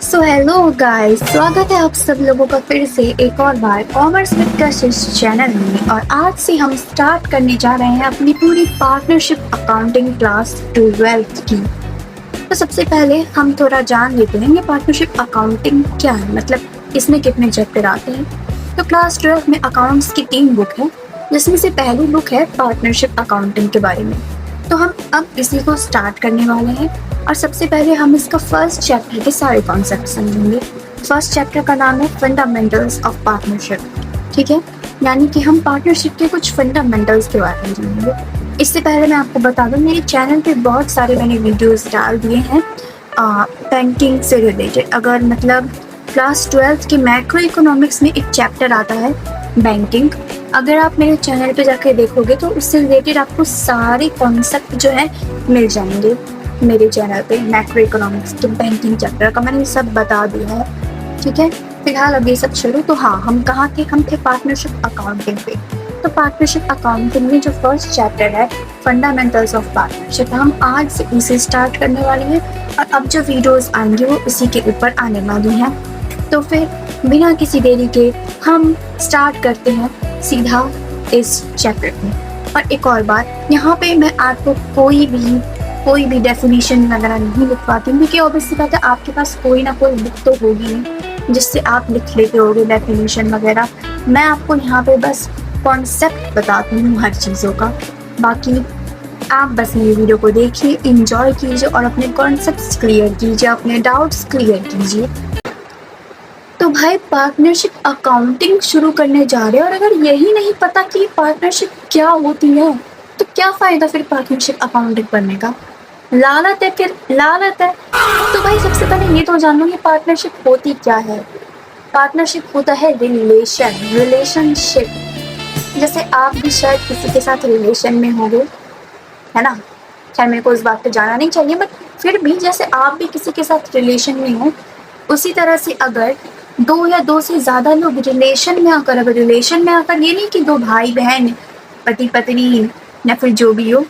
So hello guys, स्वागत है आप सब लोगों का फिर से एक और बार कॉमर्स विद कशिश चैनल में। और आज से हम स्टार्ट करने जा रहे हैं अपनी पूरी पार्टनरशिप अकाउंटिंग क्लास 12th की। तो सबसे पहले हम थोड़ा जान लेते हैं ये पार्टनरशिप अकाउंटिंग क्या है, मतलब इसमें कितने चैप्टर आते हैं। तो क्लास 12 में अकाउंट्स की 3 बुक है, जिसमें से पहली बुक है पार्टनरशिप अकाउंटिंग के बारे में। तो हम अब इसी को स्टार्ट करने वाले हैं और सबसे पहले हम इसका फर्स्ट चैप्टर के सारे कॉन्सेप्ट समझेंगे। फर्स्ट चैप्टर का नाम है फंडामेंटल्स ऑफ पार्टनरशिप। ठीक है, यानी कि हम पार्टनरशिप के कुछ फंडामेंटल्स के बारे में जानेंगे। इससे पहले मैं आपको बता दूं, मेरे चैनल पे बहुत सारे मैंने वीडियोस डाल दिए हैं बैंकिंग से रिलेटेड। अगर मतलब क्लास 12 के मैक्रो इकोनॉमिक्स में एक चैप्टर आता है बैंकिंग, अगर आप मेरे चैनल पे जाकर देखोगे तो उससे रिलेटेड आपको सारे कॉन्सेप्ट जो है मिल जाएंगे। मेरे चैनल पे मैक्रो इकोनॉमिक्स के बैंकिंग चैप्टर का मैंने सब बता दिया है। ठीक है, फिलहाल अब ये सब छोड़ो। तो हाँ, हम कहाँ थे? हम थे पार्टनरशिप अकाउंटिंग पे। तो पार्टनरशिप अकाउंटिंग में जो फर्स्ट चैप्टर है फंडामेंटल्स ऑफ पार्टनरशिप, हम आज से उसे स्टार्ट करने वाले हैं और अब जो वीडियोस आएंगे वो उसी के ऊपर आने वाली हैं। तो फिर बिना किसी देरी के हम स्टार्ट करते हैं सीधा इस चैप्टर में। और एक और बात, यहाँ पे मैं आपको कोई भी डेफिनेशन वगैरह नहीं लिखवाती हूँ, क्योंकि ऑब्वियसली बात है आपके पास कोई ना कोई बुक तो होगी नहीं जिससे आप लिख लेते होगे डेफिनेशन वगैरह। मैं आपको यहाँ पे बस कॉन्सेप्ट बताती हूँ हर चीज़ों का। बाकी आप बस मेरी वीडियो को देखिए, इंजॉय कीजिए और अपने कॉन्सेप्ट्स क्लियर कीजिए, अपने डाउट्स क्लियर कीजिए। तो भाई, पार्टनरशिप अकाउंटिंग शुरू करने जा रहे हैं और अगर यही नहीं पता कि पार्टनरशिप क्या होती है तो क्या फ़ायदा फिर पार्टनरशिप अकाउंटिंग पढ़ने का? लालच है, फिर लालच है। तो भाई सबसे पहले ये तो जान लो कि पार्टनरशिप होती क्या है। पार्टनरशिप होता है रिलेशनशिप। जैसे आप भी शायद किसी के साथ रिलेशन में होंगे, है ना? खैर मेरे को इस बात पे जाना नहीं चाहिए, बट फिर भी जैसे आप भी किसी के साथ रिलेशन में हो, उसी तरह से अगर दो या दो से ज़्यादा लोग रिलेशन में आकर, अगर रिलेशन में आकर, ये नहीं कि दो भाई बहन, पति पत्नी या फिर जो भी हो,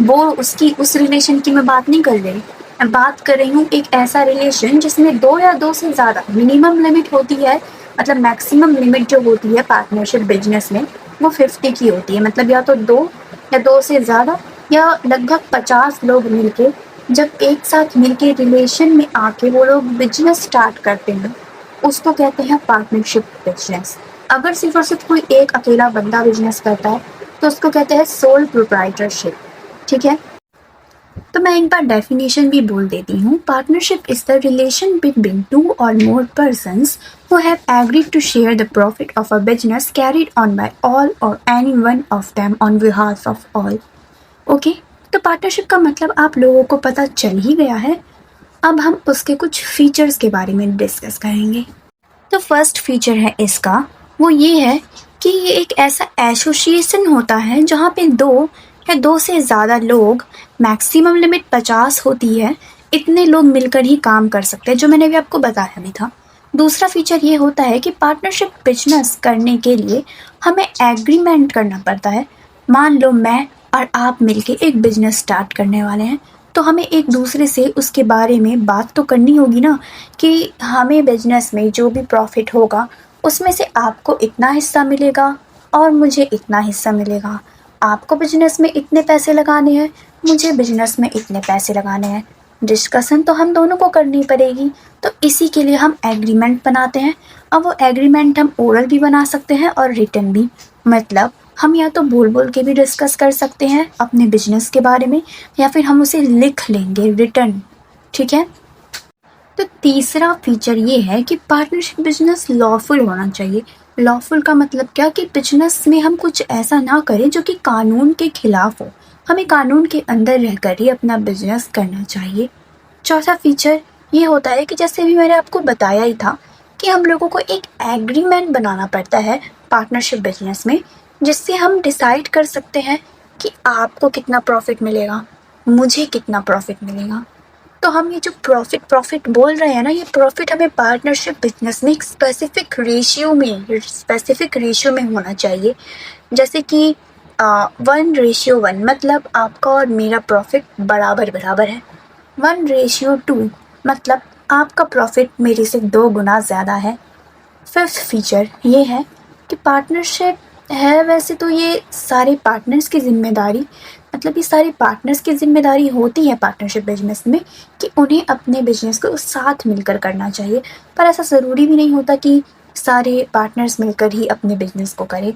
वो उसकी उस रिलेशन की मैं बात नहीं कर रही। मैं बात कर रही हूँ एक ऐसा रिलेशन जिसमें दो या दो से ज़्यादा मिनिमम लिमिट होती है, मतलब मैक्सिमम लिमिट जो होती है पार्टनरशिप बिजनेस में वो 50 की होती है। मतलब या तो दो या दो से ज़्यादा या लगभग 50 लोग मिलके जब एक साथ मिलके रिलेशन में आके वो लोग बिजनेस स्टार्ट करते हैं, उसको कहते हैं पार्टनरशिप बिजनेस। अगर सिर्फ और सिर्फ कोई एक अकेला बंदा बिजनेस करता है तो उसको कहते हैं सोल प्रोप्राइटरशिप। ठीक है, तो मैं एक बार डेफिनेशन भी बोल देती हूँ। Partnership is the relation between two और मोर persons who have agreed to share the profit of a business carried on by all or any one of them on behalf of all. Okay, तो partnership का मतलब आप लोगों को पता चल ही गया है। अब हम उसके कुछ फीचर्स के बारे में डिस्कस करेंगे। तो फर्स्ट फीचर है इसका, वो ये है कि ये एक ऐसा एसोसिएशन होता है जहाँ पे दो या दो से ज़्यादा लोग, मैक्सिमम लिमिट 50 होती है, इतने लोग मिलकर ही काम कर सकते हैं, जो मैंने भी आपको बताया भी था। दूसरा फीचर ये होता है कि पार्टनरशिप बिजनेस करने के लिए हमें एग्रीमेंट करना पड़ता है। मान लो मैं और आप मिलके एक बिजनेस स्टार्ट करने वाले हैं, तो हमें एक दूसरे से उसके बारे में बात तो करनी होगी ना कि हमें बिजनेस में जो भी प्रॉफिट होगा उसमें से आपको इतना हिस्सा मिलेगा और मुझे इतना हिस्सा मिलेगा। आपको बिजनेस में इतने पैसे लगाने हैं, मुझे बिजनेस में इतने पैसे लगाने हैं। डिस्कशन तो हम दोनों को करनी पड़ेगी, तो इसी के लिए हम एग्रीमेंट बनाते हैं। अब वो एग्रीमेंट हम ओरल भी बना सकते हैं और रिटन भी। मतलब हम या तो बोल के भी डिस्कस कर सकते हैं अपने बिजनेस के बारे में, या फिर हम उसे लिख लेंगे रिटन। ठीक है, तो तीसरा फीचर ये है कि पार्टनरशिप बिजनेस लॉफुल होना चाहिए। लॉफुल का मतलब क्या कि बिजनेस में हम कुछ ऐसा ना करें जो कि कानून के खिलाफ हो। हमें कानून के अंदर रहकर ही अपना बिजनेस करना चाहिए। चौथा फीचर ये होता है कि जैसे भी मैंने आपको बताया ही था कि हम लोगों को एक एग्रीमेंट बनाना पड़ता है पार्टनरशिप बिजनेस में, जिससे हम डिसाइड कर सकते हैं कि आपको कितना प्रॉफिट मिलेगा, मुझे कितना प्रॉफिट मिलेगा। तो हम ये जो प्रॉफिट बोल रहे हैं ना, ये प्रॉफिट हमें पार्टनरशिप बिजनेस में एक स्पेसिफिक रेशियो में होना चाहिए। जैसे कि 1:1, मतलब आपका और मेरा प्रॉफिट बराबर है। 1:2 मतलब आपका प्रॉफिट मेरे से 2 गुना ज़्यादा है। फिफ्थ फीचर ये है कि पार्टनरशिप है, वैसे तो ये सारे पार्टनर्स की ज़िम्मेदारी, मतलब ये सारे पार्टनर्स की ज़िम्मेदारी होती है पार्टनरशिप बिजनेस में कि उन्हें अपने बिजनेस को साथ मिलकर करना चाहिए। पर ऐसा ज़रूरी भी नहीं होता कि सारे पार्टनर्स मिलकर ही अपने बिजनेस को करें।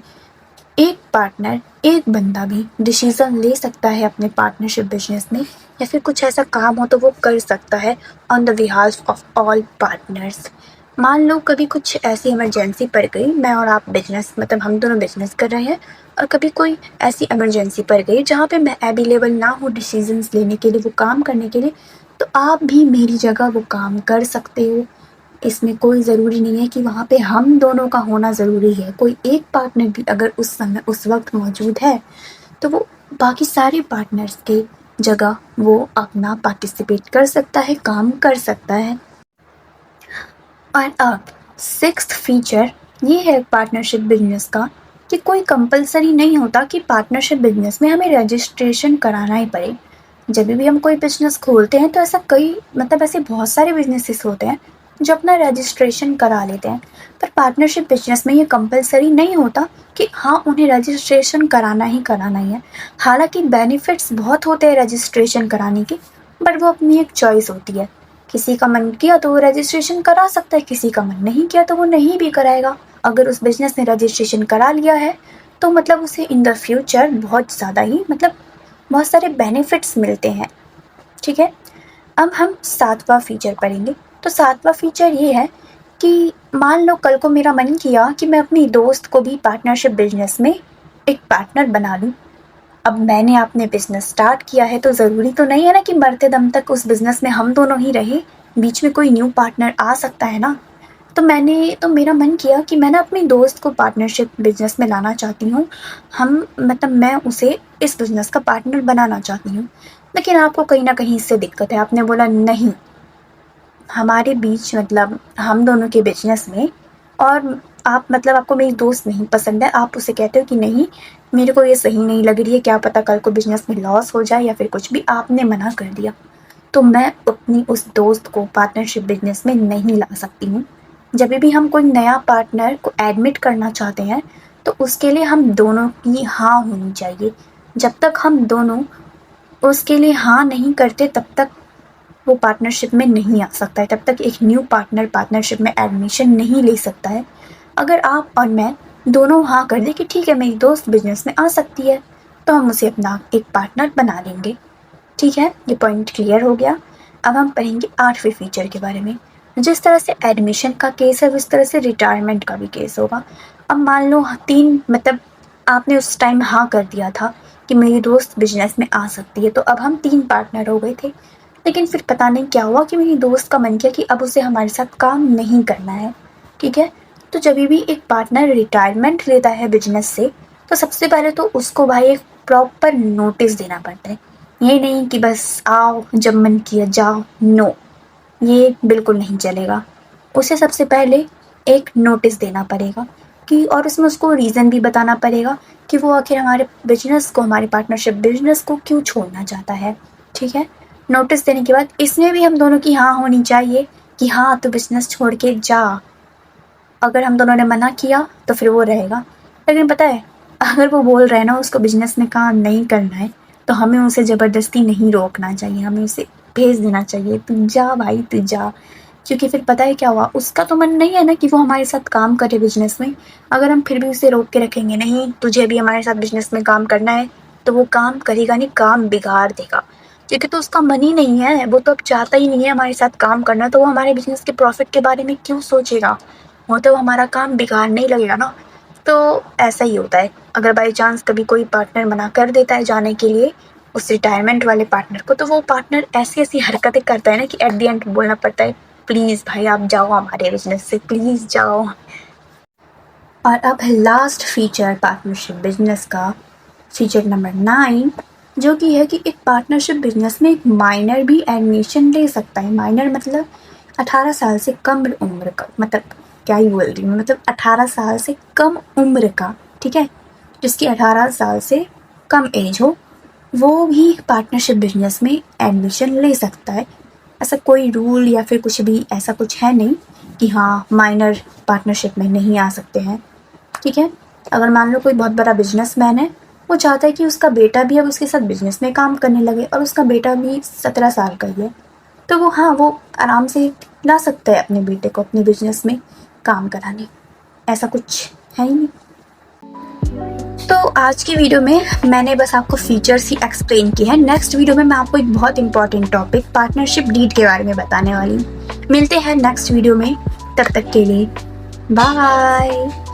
एक पार्टनर, एक बंदा भी डिसीज़न ले सकता है अपने पार्टनरशिप बिजनेस में, या फिर कुछ ऐसा काम हो तो वो कर सकता है on the behalf of all partners. मान लो कभी कुछ ऐसी इमरजेंसी पड़ गई, मैं और आप बिजनेस, मतलब हम दोनों बिजनेस कर रहे हैं, और कभी कोई ऐसी इमरजेंसी पड़ गई जहाँ पे मैं अवेलेबल ना हूँ डिसीजंस लेने के लिए, वो काम करने के लिए, तो आप भी मेरी जगह वो काम कर सकते हो। इसमें कोई ज़रूरी नहीं है कि वहाँ पे हम दोनों का होना ज़रूरी है। कोई एक पार्टनर भी अगर उस समय उस वक्त मौजूद है तो वो बाकी सारे पार्टनर्स के जगह वो अपना पार्टिसिपेट कर सकता है, काम कर सकता है। और अब सिक्स्थ फीचर ये है पार्टनरशिप बिजनेस का कि कोई कंपलसरी नहीं होता कि पार्टनरशिप बिजनेस में हमें रजिस्ट्रेशन कराना ही पड़े। जब भी हम कोई बिजनेस खोलते हैं तो ऐसा ऐसे बहुत सारे बिजनेसेस होते हैं जो अपना रजिस्ट्रेशन करा लेते हैं, पर पार्टनरशिप बिजनेस में ये कंपलसरी नहीं होता कि हाँ उन्हें रजिस्ट्रेशन कराना ही है। हालांकि बेनिफिट्स बहुत होते हैं रजिस्ट्रेशन कराने के, बट वो अपनी एक चॉइस होती है। किसी का मन किया तो वो रजिस्ट्रेशन करा सकता है, किसी का मन नहीं किया तो वो नहीं भी कराएगा। अगर उस बिजनेस ने रजिस्ट्रेशन करा लिया है तो मतलब उसे इन द फ्यूचर बहुत ज़्यादा ही बहुत सारे बेनिफिट्स मिलते हैं। ठीक है, अब हम 7वां फीचर पढ़ेंगे। तो 7वां फीचर ये है कि मान लो कल को मेरा मन किया कि मैं अपनी दोस्त को भी पार्टनरशिप बिजनेस में एक पार्टनर बना लूँ। अब मैंने अपने बिजनेस स्टार्ट किया है तो ज़रूरी तो नहीं है ना कि मरते दम तक उस बिजनेस में हम दोनों ही रहे, बीच में कोई न्यू पार्टनर आ सकता है ना। तो मेरा मन किया कि मैं ना अपनी दोस्त को पार्टनरशिप बिजनेस में लाना चाहती हूँ। मैं उसे इस बिजनेस का पार्टनर बनाना चाहती हूँ। लेकिन आपको कहीं ना कहीं इससे दिक्कत है, आपने बोला नहीं, हमारे बीच हम दोनों के बिजनेस में, और आपको मेरी दोस्त नहीं पसंद है, आप उसे कहते हो कि नहीं मेरे को ये सही नहीं लग रही है, क्या पता कल को बिजनेस में लॉस हो जाए या फिर कुछ भी, आपने मना कर दिया, तो मैं अपनी उस दोस्त को पार्टनरशिप बिजनेस में नहीं ला सकती हूँ। जब भी हम कोई नया पार्टनर को एडमिट करना चाहते हैं तो उसके लिए हम दोनों की हाँ होनी चाहिए। जब तक हम दोनों उसके लिए हाँ नहीं करते तब तक वो पार्टनरशिप में नहीं आ सकता है, तब तक एक न्यू पार्टनर पार्टनरशिप में एडमिशन नहीं ले सकता है। अगर आप और मैं दोनों हाँ कर दें कि ठीक है मेरी दोस्त बिजनेस में आ सकती है, तो हम उसे अपना एक पार्टनर बना लेंगे। ठीक है, ये पॉइंट क्लियर हो गया। अब हम पढ़ेंगे 8वें फीचर के बारे में। जिस तरह से एडमिशन का केस है उस तरह से रिटायरमेंट का भी केस होगा। अब मान लो आपने उस टाइम हाँ कर दिया था कि मेरी दोस्त बिजनेस में आ सकती है, तो अब हम 3 पार्टनर हो गए थे। लेकिन फिर पता नहीं क्या हुआ कि मेरी दोस्त का मन किया कि अब उसे हमारे साथ काम नहीं करना है। ठीक है, तो जब भी एक पार्टनर रिटायरमेंट लेता है बिजनेस से, तो सबसे पहले तो उसको भाई एक प्रॉपर नोटिस देना पड़ता है। ये नहीं कि बस आओ जब मन किया जाओ, नो, ये बिल्कुल नहीं चलेगा। उसे सबसे पहले एक नोटिस देना पड़ेगा और उसमें उसको रीज़न भी बताना पड़ेगा कि वो आखिर हमारे पार्टनरशिप बिजनेस को क्यों छोड़ना चाहता है। ठीक है, नोटिस देने के बाद इसमें भी हम दोनों की हाँ होनी चाहिए कि हाँ तो बिजनेस छोड़ के जा। अगर हम दोनों ने मना किया तो फिर वो रहेगा। लेकिन पता है, अगर वो बोल रहे हैं ना उसको बिजनेस में काम नहीं करना है, तो हमें उसे ज़बरदस्ती नहीं रोकना चाहिए, हमें उसे भेज देना चाहिए, तू जा भाई तू जा। क्योंकि फिर पता है क्या हुआ, उसका तो मन नहीं है ना कि वो हमारे साथ काम करे बिजनेस में। अगर हम फिर भी उसे रोक के रखेंगे, नहीं तुझे भी हमारे साथ बिजनेस में काम करना है, तो वो काम करेगा नहीं, काम बिगाड़ देगा। क्योंकि तो उसका मन ही नहीं है, वो तो अब चाहता ही नहीं है हमारे साथ काम करना, तो वो हमारे बिजनेस के प्रॉफिट के बारे में क्यों सोचेगा, वो तो हमारा काम बिगाड़ने ही लगेगा ना। तो ऐसा ही होता है, अगर बाई चांस कभी कोई पार्टनर मना कर देता है जाने के लिए उस रिटायरमेंट वाले पार्टनर को, तो वो पार्टनर ऐसी ऐसी हरकतें करता है ना कि एट द एंड बोलना पड़ता है प्लीज़ भाई आप जाओ हमारे बिजनेस से, प्लीज़ जाओ। और अब लास्ट फीचर पार्टनरशिप बिजनेस का, फीचर नंबर 9, जो कि है कि एक पार्टनरशिप बिजनेस में एक माइनर भी एडमिशन ले सकता है। माइनर मतलब 18 साल से कम उम्र का, क्या ही बोल रही हूँ, 18 साल से कम उम्र का। ठीक है, जिसकी 18 साल से कम एज हो वो भी पार्टनरशिप बिजनेस में एडमिशन ले सकता है। ऐसा कोई रूल या फिर कुछ भी ऐसा कुछ है नहीं कि हाँ माइनर पार्टनरशिप में नहीं आ सकते हैं, ठीक है। अगर मान लो कोई बहुत बड़ा बिजनेसमैन है, वो चाहता है कि उसका बेटा भी अब उसके साथ बिजनेस में काम करने लगे और उसका बेटा भी 17 साल का ही है, तो वो आराम से ला सकता है अपने बेटे को अपने बिजनेस में काम कराने। ऐसा कुछ है ही नहीं। तो आज की वीडियो में मैंने बस आपको फीचर्स ही एक्सप्लेन किए हैं। नेक्स्ट वीडियो में मैं आपको एक बहुत इंपॉर्टेंट टॉपिक पार्टनरशिप डीड के बारे में बताने वाली हूँ। मिलते हैं नेक्स्ट वीडियो में, तब तक के लिए बाय।